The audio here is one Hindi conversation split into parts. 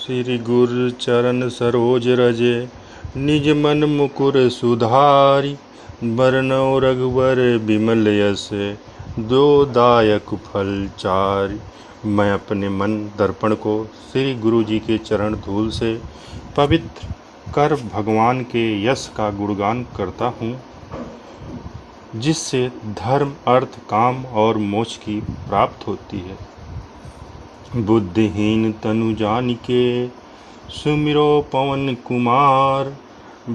श्री गुरु चरण सरोज रजे, निज मन मुकुर सुधारी। बरनौ रघुवर बिमल यस, दो दायक फल चारि। मैं अपने मन दर्पण को श्री गुरु जी के चरण धूल से पवित्र कर भगवान के यश का गुणगान करता हूँ, जिससे धर्म, अर्थ, काम और मोक्ष की प्राप्त होती है। बुद्धिहीन तनु जानिके, सुमिरो पवन कुमार।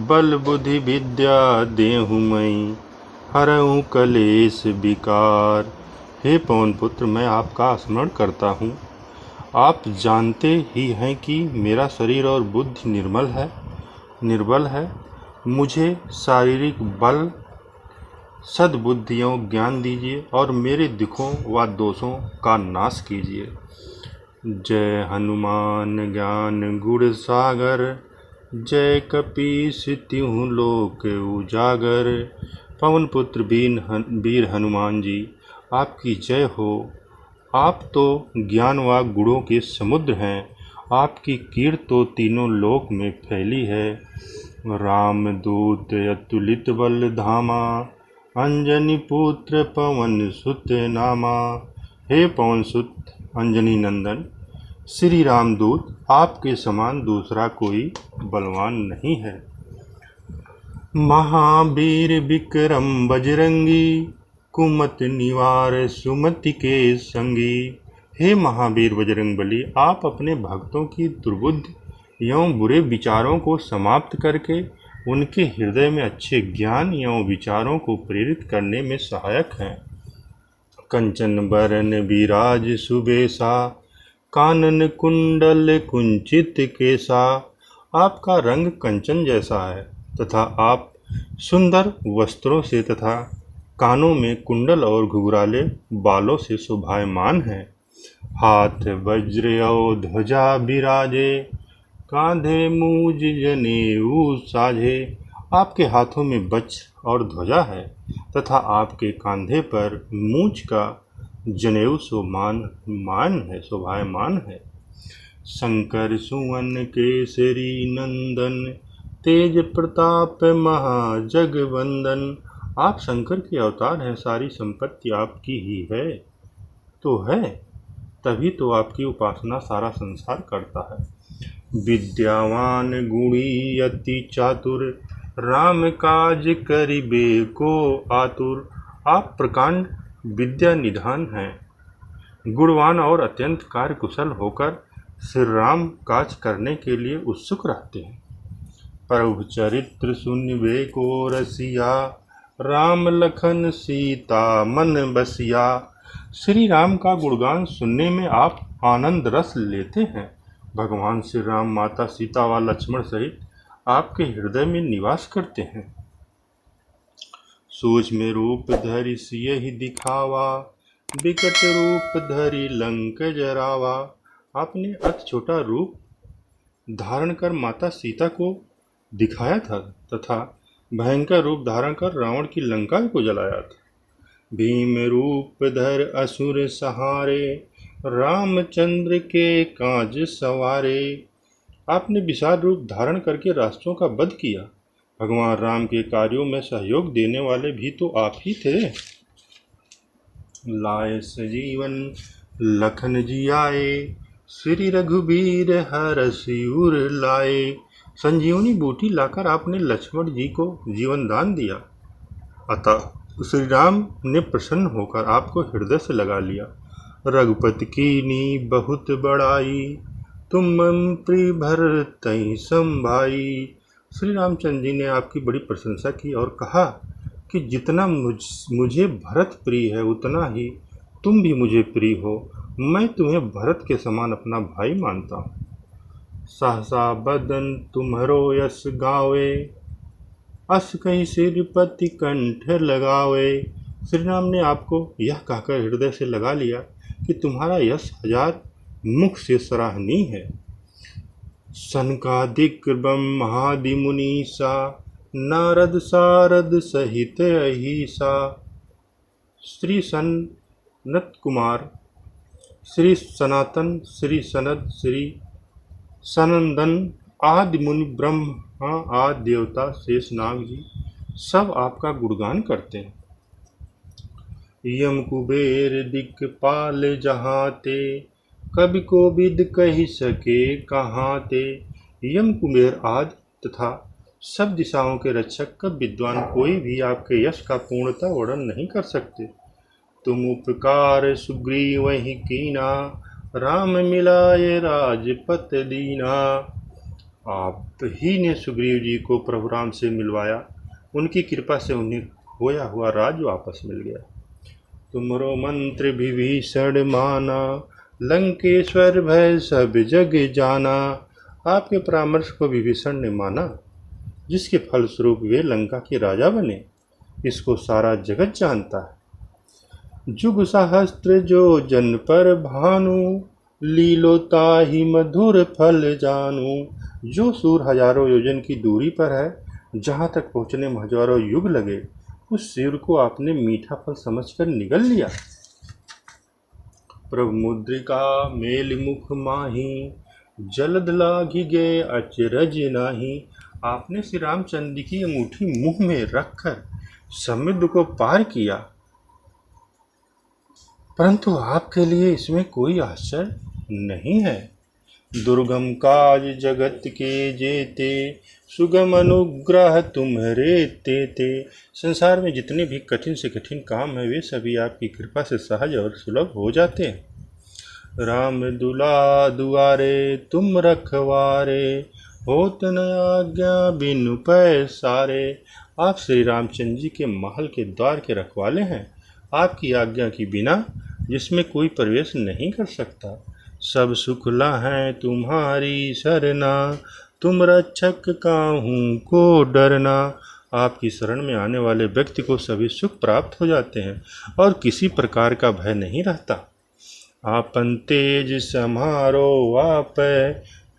बल बुद्धि विद्या देहु मई, हरहु कलेश विकार। हे पवन पुत्र, मैं आपका स्मरण करता हूँ। आप जानते ही हैं कि मेरा शरीर और बुद्धि निर्बल है। मुझे शारीरिक बल, सद्बुद्धि एवं ज्ञान दीजिए और मेरे दुखों व दोषों का नाश कीजिए। जय हनुमान ज्ञान गुण सागर, जय कपीस तिहुँ लोक उजागर। पवन पुत्र वीर हनुमान जी, आपकी जय हो। आप तो ज्ञान व गुणों के समुद्र हैं। आपकी कीर्ति तो तीनों लोक में फैली है। रामदूत अतुलित बल धामा, अंजनी पुत्र पवन सुत नामा। हे पवन सुत अंजनी नंदन श्री रामदूत, आपके समान दूसरा कोई बलवान नहीं है। महावीर विक्रम बजरंगी, कुमत निवार सुमति के संगी। हे महावीर बजरंगबली, आप अपने भक्तों की दुर्बुद्धि एवं बुरे विचारों को समाप्त करके उनके हृदय में अच्छे ज्ञान एवं विचारों को प्रेरित करने में सहायक हैं। कंचन बरन विराज सुबेसा, कानन कुंडल कुंचित केसा। आपका रंग कंचन जैसा है तथा आप सुंदर वस्त्रों से तथा कानों में कुंडल और घुघराले बालों से शोभायमान हैं। हाथ वज्र और ध्वजा विराजे, कांधे मूज जनेऊ साझे। आपके हाथों में वज्र और ध्वजा है तथा आपके कांधे पर मूंछ का जनेऊ शोभायमान है। शंकर सुवन केसरी नंदन, तेज प्रताप महाजगवंदन। आप शंकर के अवतार हैं। सारी संपत्ति आपकी ही है, तभी तो आपकी उपासना सारा संसार करता है। विद्यावान गुणी अति चातुर, राम काज करिबे को आतुर। आप प्रकांड विद्या निधान हैं। गुणवान और अत्यंत कार्य कुशल होकर श्री राम काज करने के लिए उत्सुक रहते हैं। प्रभु चरित्र सुनिबे को रसिया, राम लखन सीता मन बसिया। श्री राम का गुणगान सुनने में आप आनंद रस लेते हैं। भगवान श्री राम माता सीता व लक्ष्मण सहित आपके हृदय में निवास करते हैं। सूक्ष्म रूप धरि सियहि दिखावा, विकट रूप धरि लंक जरावा। आपने अति छोटा रूप धारण कर माता सीता को दिखाया था तथा भयंकर रूप धारण कर रावण की लंका को जलाया था। भीम रूप धर असुर सहारे, रामचंद्र के काज सवारे। आपने विशाल रूप धारण करके राष्ट्रों का वध किया। भगवान राम के कार्यों में सहयोग देने वाले भी तो आप ही थे। लाए सजीवन लखन जी आए, श्री रघुबीर हरषि उर लाए। संजीवनी बूटी लाकर आपने लक्ष्मण जी को जीवन दान दिया। अतः श्री राम ने प्रसन्न होकर आपको हृदय से लगा लिया। रघुपति कीनी बहुत बड़ाई, तुम मम प्रिय भरतहि संभाई। श्री रामचंद्र जी ने आपकी बड़ी प्रशंसा की और कहा कि जितना मुझे भरत प्रिय है उतना ही तुम भी मुझे प्रिय हो। मैं तुम्हें भरत के समान अपना भाई मानता हूँ। सहसा बदन तुम्हरो यश गावे, अस कहीं सिरपति कंठ लगावे। श्री राम ने आपको यह कहकर हृदय से लगा लिया कि तुम्हारा यश हजार मुख से सराहनीय है। सनकादिक ब्रह्मादि मुनीसा, नारद सारद सहित अहिसा। श्री सनत कुमार, श्री सनातन, श्री सनद, श्री सनंदन आदि मुनि ब्रह्मा आदि देवता शेषनाग जी सब आपका गुणगान करते हैं। यम कुबेर दिक्पाल जहाँ ते, कवि को विद कही सके कहाँ ते। यम कुबेर आदि तथा सब दिशाओं के रक्षक कब विद्वान कोई भी आपके यश का पूर्णता वर्णन नहीं कर सकते। तुम उपकार सुग्रीव ही कीना, राम मिलाए राजपत दीना। आप ही ने सुग्रीव जी को प्रभु राम से मिलवाया, उनकी कृपा से उन्हें खोया हुआ राज वापस मिल गया। तुमरो मंत्र विभीषण माना, लंकेश्वर भय सब जग जाना। आपके परामर्श को विभीषण ने माना, जिसके फलस्वरूप वे लंका के राजा बने। इसको सारा जगत जानता है। जुग सहस्त्र जो जन पर भानु, लीलोता ही मधुर फल जानू। जो सूर हजारों योजन की दूरी पर है, जहाँ तक पहुँचने में हजारों युग लगे, उस सूर को आपने मीठा फल समझकर निगल लिया। प्रभु मुद्रिका मेल मुख माही, जलद लागी गए अचरज नाही। आपने श्री रामचंद्र की अंगूठी मुंह में रखकर समुद्र को पार किया, परंतु आपके लिए इसमें कोई आश्चर्य नहीं है। दुर्गम काज जगत के जेते, सुगम अनुग्रह तुम्हारे तेते। संसार में जितने भी कठिन से कठिन काम है, वे सभी आपकी कृपा से सहज और सुलभ हो जाते हैं। राम दुला दुआरे तुम रखवारे, होत न आज्ञा बिनु पैसारे। आप श्री रामचंद्र जी के महल के द्वार के रखवाले हैं, आपकी आज्ञा के बिना जिसमें कोई प्रवेश नहीं कर सकता। सब सुखला है तुम्हारी शरणा, तुम रक्षक काहू को डरना। आपकी शरण में आने वाले व्यक्ति को सभी सुख प्राप्त हो जाते हैं और किसी प्रकार का भय नहीं रहता। आपन तेज समारो आप,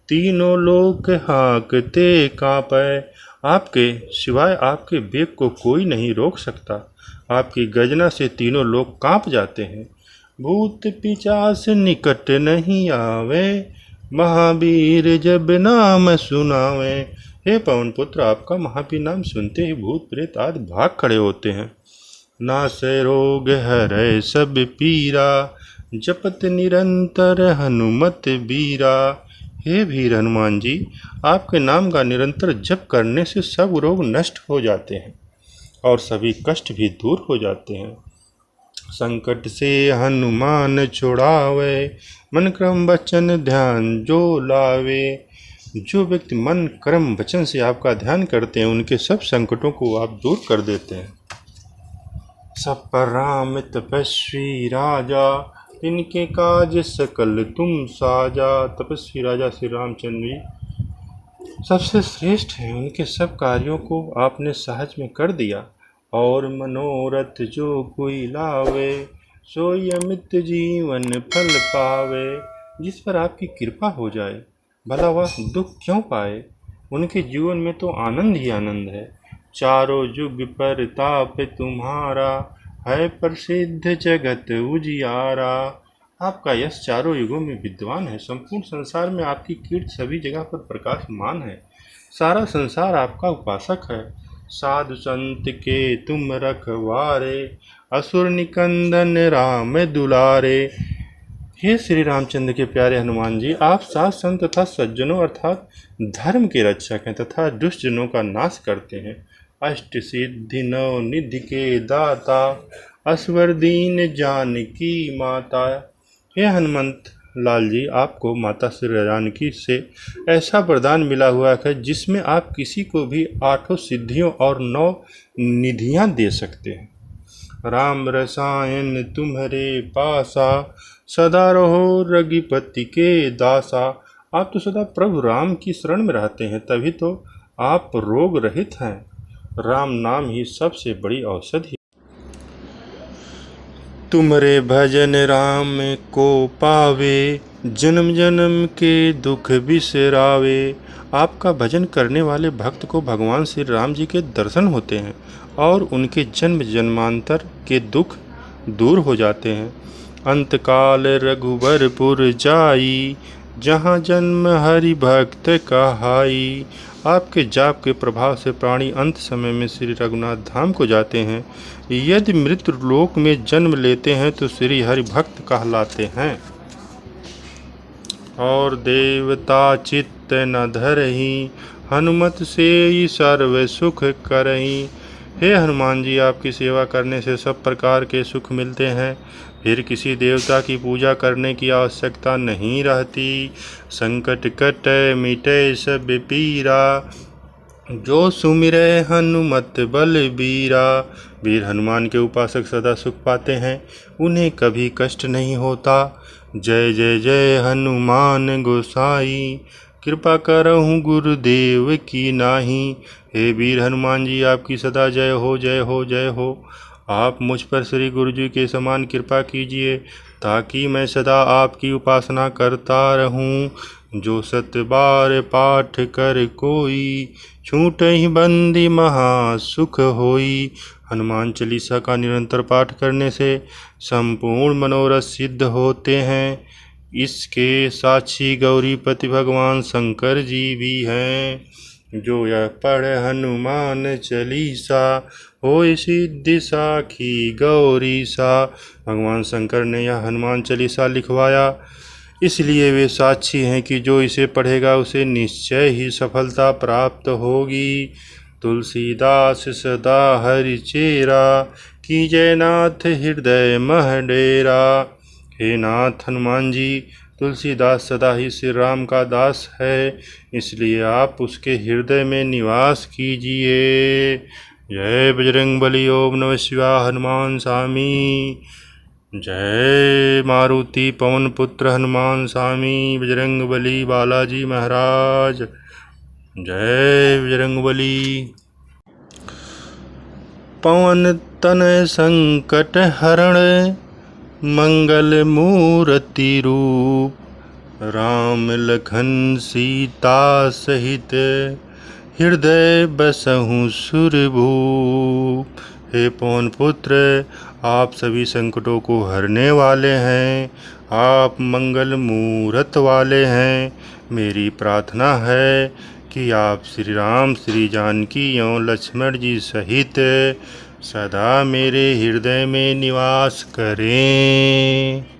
तीनों लोक हाँकते कांपे। आपके सिवाय आपके वेग को कोई नहीं रोक सकता। आपकी गर्जना से तीनों लोग कांप जाते हैं। भूत पिशाच निकट नहीं आवे, महावीर जब नाम सुनावे। हे पवन पुत्र, आपका महावीर नाम सुनते ही भूत प्रेत आदि भाग खड़े होते हैं। नासै रोग हरै सब पीरा, जपत निरंतर हनुमत बीरा। हे वीर हनुमान जी, आपके नाम का निरंतर जप करने से सब रोग नष्ट हो जाते हैं और सभी कष्ट भी दूर हो जाते हैं। संकट से हनुमान छुड़ावे, मन क्रम वचन ध्यान जो लावे। जो व्यक्ति मन कर्म वचन से आपका ध्यान करते हैं, उनके सब संकटों को आप दूर कर देते हैं। सब पर राम तपस्वी राजा, इनके काज सकल तुम साजा। तपस्वी राजा श्री रामचंद्र जी सबसे श्रेष्ठ हैं, उनके सब कार्यों को आपने सहज में कर दिया। और मनोरथ जो कोई लावे, सोई अमित जीवन फल पावे। जिस पर आपकी कृपा हो जाए, भला वह दुख क्यों पाए। उनके जीवन में तो आनंद ही आनंद है। चारों युग पर ताप तुम्हारा, है प्रसिद्ध जगत उजियारा। आपका यश चारों युगों में विद्वान है। संपूर्ण संसार में आपकी कीर्ति सभी जगह पर प्रकाशमान है। सारा संसार आपका उपासक है। साधु संत के तुम रखवारे, असुर निकंदन राम दुलारे। हे श्री रामचंद्र के प्यारे हनुमान जी, आप साध संत तथा सज्जनों अर्थात धर्म के रक्षक हैं तथा दुष्टजनों का नाश करते हैं। अष्ट सिद्धि नौ निधि के दाता, असवर दीन जानकी माता। हे हनुमंत लाल जी, आपको माता श्री जानकी से ऐसा वरदान मिला हुआ है जिसमें आप किसी को भी 8 सिद्धियों और 9 निधियां दे सकते हैं। राम रसायन तुम्हारे पासा, सदा रहो रघुपति के दासा। आप तो सदा प्रभु राम की शरण में रहते हैं, तभी तो आप रोग रहित हैं। राम नाम ही सबसे बड़ी औषधि। तुम्हारे भजन राम को पावे, जन्म जन्म के दुख बिसरावे। आपका भजन करने वाले भक्त को भगवान श्री राम जी के दर्शन होते हैं और उनके जन्म जन्मांतर के दुख दूर हो जाते हैं। अंतकाल रघुबरपुर जाई, जहाँ जन्म हरि भक्त कहाई। आपके जाप के प्रभाव से प्राणी अंत समय में श्री रघुनाथ धाम को जाते हैं। यदि मृत्यु लोक में जन्म लेते हैं तो श्री हरि भक्त कहलाते हैं। और देवता चित्त न धरही, हनुमत से ही सर्व सुख करही। हे हनुमान जी, आपकी सेवा करने से सब प्रकार के सुख मिलते हैं। फिर किसी देवता की पूजा करने की आवश्यकता नहीं रहती। संकट कट मिटे सब पीरा, जो सुमिरै हनुमत बलबीरा। वीर हनुमान के उपासक सदा सुख पाते हैं, उन्हें कभी कष्ट नहीं होता। जय जय जय हनुमान गोसाई, कृपा करहूँ गुरुदेव की नाही। हे वीर हनुमान जी, आपकी सदा जय हो जय हो जय हो। आप मुझ पर श्री गुरु जी के समान कृपा कीजिए, ताकि मैं सदा आपकी उपासना करता रहूं। जो सत बार पाठ कर कोई, छूटहि बंदी महा सुख होई। हनुमान चालीसा का निरंतर पाठ करने से संपूर्ण मनोरथ सिद्ध होते हैं। इसके साक्षी गौरीपति भगवान शंकर जी भी हैं। जो यह पढ़े हनुमान चालीसा, होय सिद्धि साखी गौरीसा। भगवान शंकर ने यह हनुमान चालीसा लिखवाया, इसलिए वे साक्षी हैं कि जो इसे पढ़ेगा उसे निश्चय ही सफलता प्राप्त होगी। तुलसीदास सदा हरि चेरा, कीजय नाथ हृदय मह डेरा। हे नाथ हनुमान जी, तुलसीदास सदा ही श्री राम का दास है, इसलिए आप उसके हृदय में निवास कीजिए। जय बजरंगबली। ओम नमः शिवाय। हनुमान स्वामी जय। मारुति पवन पुत्र हनुमान स्वामी, बजरंगबली बालाजी महाराज जय। बजरंगबली। पवन तनय संकट हरण, मंगल मूर्ति रूप। राम लखन सीता सहित, हृदय बसहु सुरभूप। हे पवन पुत्र, आप सभी संकटों को हरने वाले हैं। आप मंगल मूर्त वाले हैं। मेरी प्रार्थना है कि आप श्री राम, श्री जानकी एवं लक्ष्मण जी सहित सदा मेरे हृदय में निवास करें।